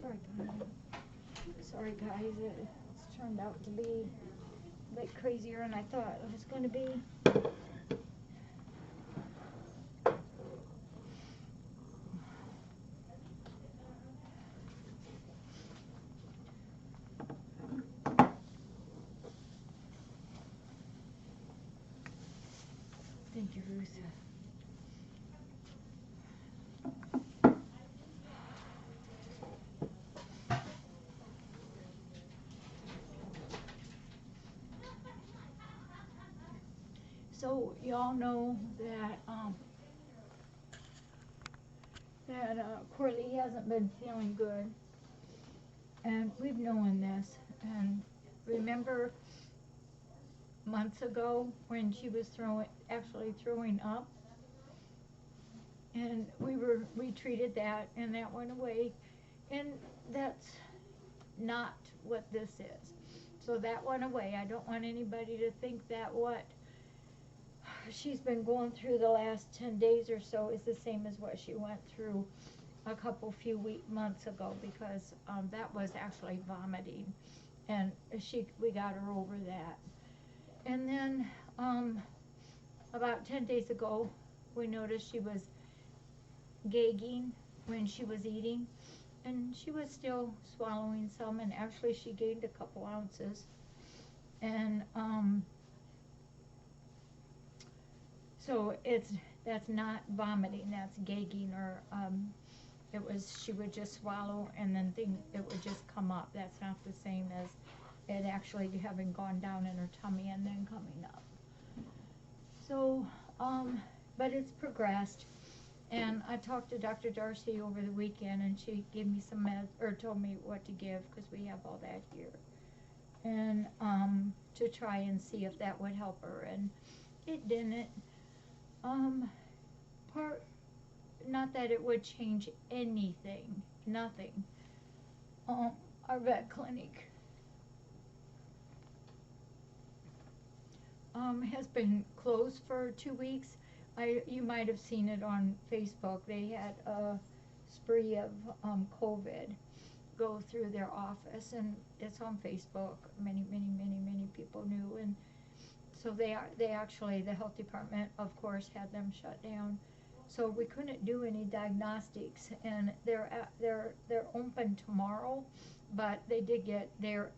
Sorry, sorry guys, it's turned out to be a bit crazier than I thought it was going to be. Thank you, Ruth. So y'all know that Coralie hasn't been feeling good, and we've known this. And remember months ago when she was actually throwing up, and we treated that, and that went away, and that's not what this is. So that went away. I don't want anybody to think that what she's been going through the last 10 days or so is the same as what she went through a few months ago, because that was actually vomiting, and we got her over that. And then about 10 days ago, we noticed she was gagging when she was eating, and she was still swallowing some, and actually she gained a couple ounces. And so that's not vomiting, that's gagging, or she would just swallow and then it would just come up. That's not the same as it actually having gone down in her tummy and then coming up. So, but it's progressed, and I talked to Dr. Darcy over the weekend, and she gave me some meds, or told me what to give, because we have all that here, and to try and see if that would help her, and it didn't. Not that it would change anything, nothing. Our vet clinic has been closed for 2 weeks. You might have seen it on Facebook. They had a spree of COVID go through their office, and it's on Facebook. Many people knew, and so they actually, the health department, of course, had them shut down. So we couldn't do any diagnostics, and they're open tomorrow, but they're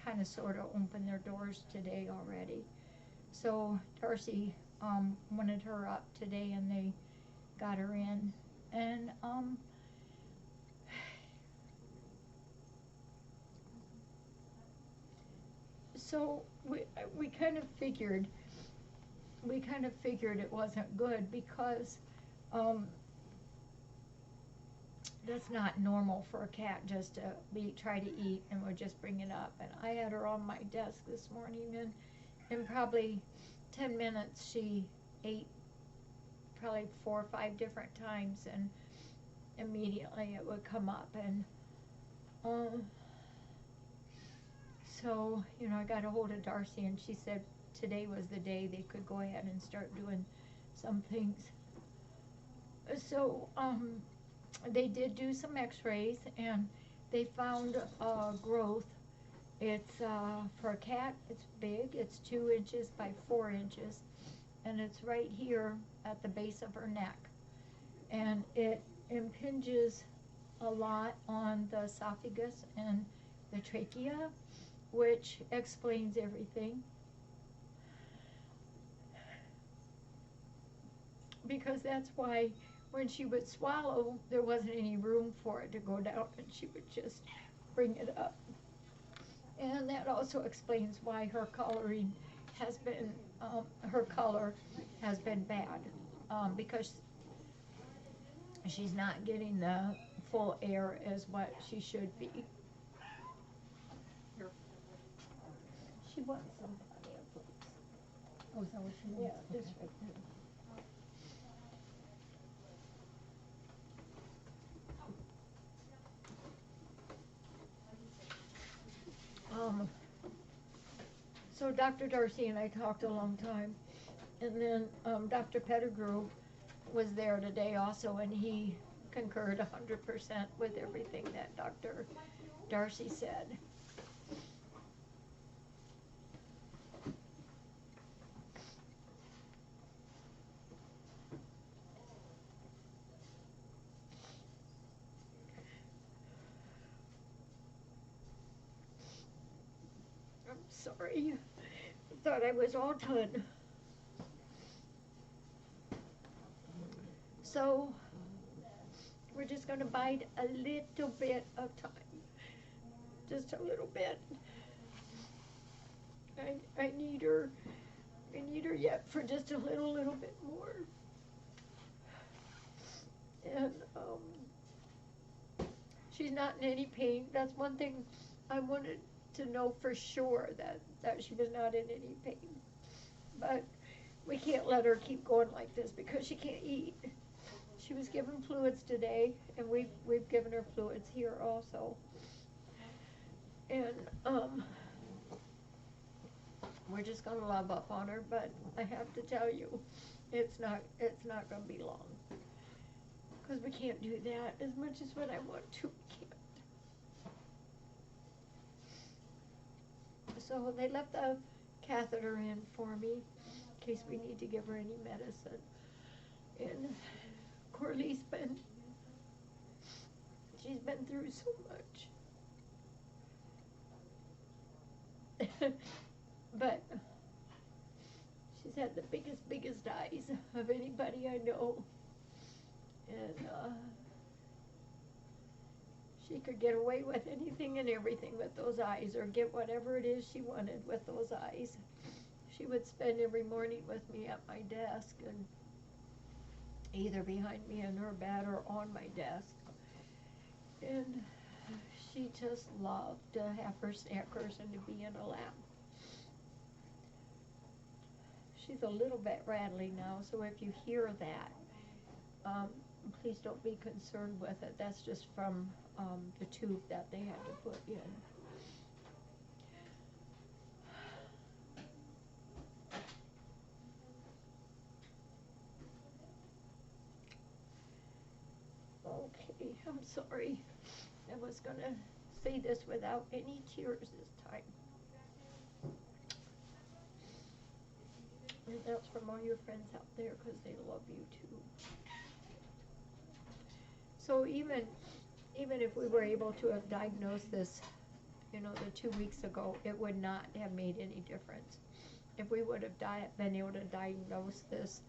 kind of sort of opened their doors today already. So Darcy wanted her up today, and they got her in, and so we kind of figured it wasn't good, because that's not normal for a cat just to try to eat and would just bring it up. And I had her on my desk this morning, and in probably 10 minutes she ate probably 4 or 5 different times, and immediately it would come up. And so, you know, I got a hold of Darcy, and she said today was the day they could go ahead and start doing some things. So they did do some x-rays, and they found growth. It's for a cat, it's big. It's 2 inches by 4 inches, and it's right here at the base of her neck, and it impinges a lot on the esophagus and the trachea, which explains everything, because that's why when she would swallow, there wasn't any room for it to go down, and she would just bring it up. And that also explains why her coloring has been, her color has been bad, because she's not getting the full air as what she should be. Here. She wants somebody else. Oh, is that what she wants? Yeah, just right there. So Dr. Darcy and I talked a long time, and then Dr. Pettigrew was there today also, and he concurred 100% with everything that Dr. Darcy said. I'm sorry. I thought I was all done. So, we're just going to bide a little bit of time. Just a little bit. I need her. I need her yet for just a little bit more. And she's not in any pain. That's one thing I wanted to know for sure, that she was not in any pain. But we can't let her keep going like this because she can't eat. She was given fluids today, and we've given her fluids here also. And we're just gonna love up on her, but I have to tell you, it's not gonna be long. Because we can't do that as much as what I want to. We can't. So they left the catheter in for me in case we need to give her any medicine. And Coralie's she's been through so much. But she's had the biggest eyes of anybody I know. And she could get away with anything and everything with those eyes, or get whatever it is she wanted with those eyes. She would spend every morning with me at my desk, and either behind me in her bed or on my desk. And she just loved to have her snackers and to be in a lap. She's a little bit rattly now, so if you hear that, please don't be concerned with it. That's just from the tube that they had to put in. Okay, I'm sorry. I was going to say this without any tears this time. And that's from all your friends out there, because they love you too. So even if we were able to have diagnosed this, the 2 weeks ago, it would not have made any difference. If we would have been able to diagnose this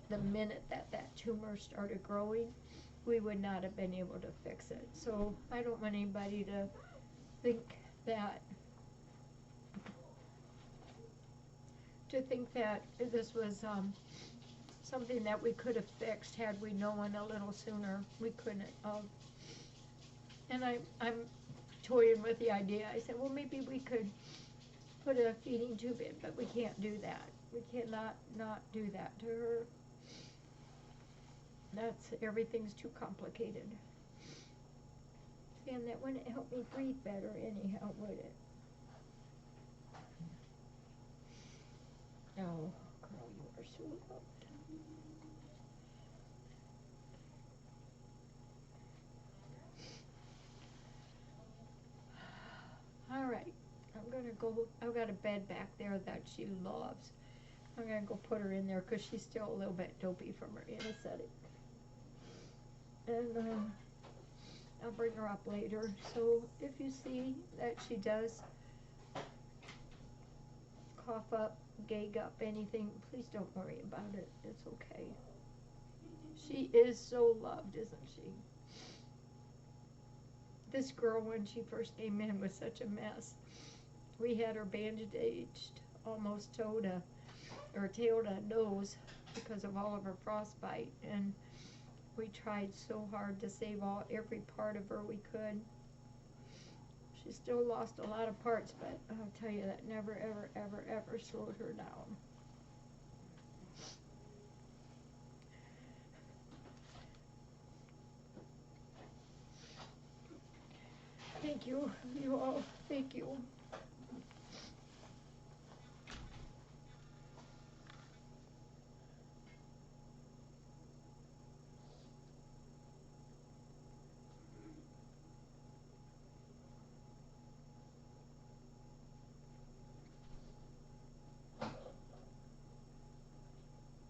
the minute that tumor started growing, we would not have been able to fix it. So I don't want anybody to think that this was something that we could have fixed had we known a little sooner. We couldn't have. And I'm toying with the idea. I said, well, maybe we could put a feeding tube in, but we can't do that. We cannot not do that to her. Everything's too complicated. And that wouldn't help me breathe better anyhow, would it? Oh, girl, you are so loved. All right, I'm gonna go. I've got a bed back there that she loves. I'm gonna go put her in there because she's still a little bit dopey from her anesthetic. And I'll bring her up later. So if you see that she does cough up, gag up, anything, please don't worry about it. It's okay. She is so loved, isn't she? This girl, when she first came in, was such a mess. We had her bandaged almost tail to nose because of all of her frostbite, and we tried so hard to save every part of her we could. She still lost a lot of parts, but I'll tell you, that never, ever, ever, ever slowed her down. Thank you, you all. Thank you.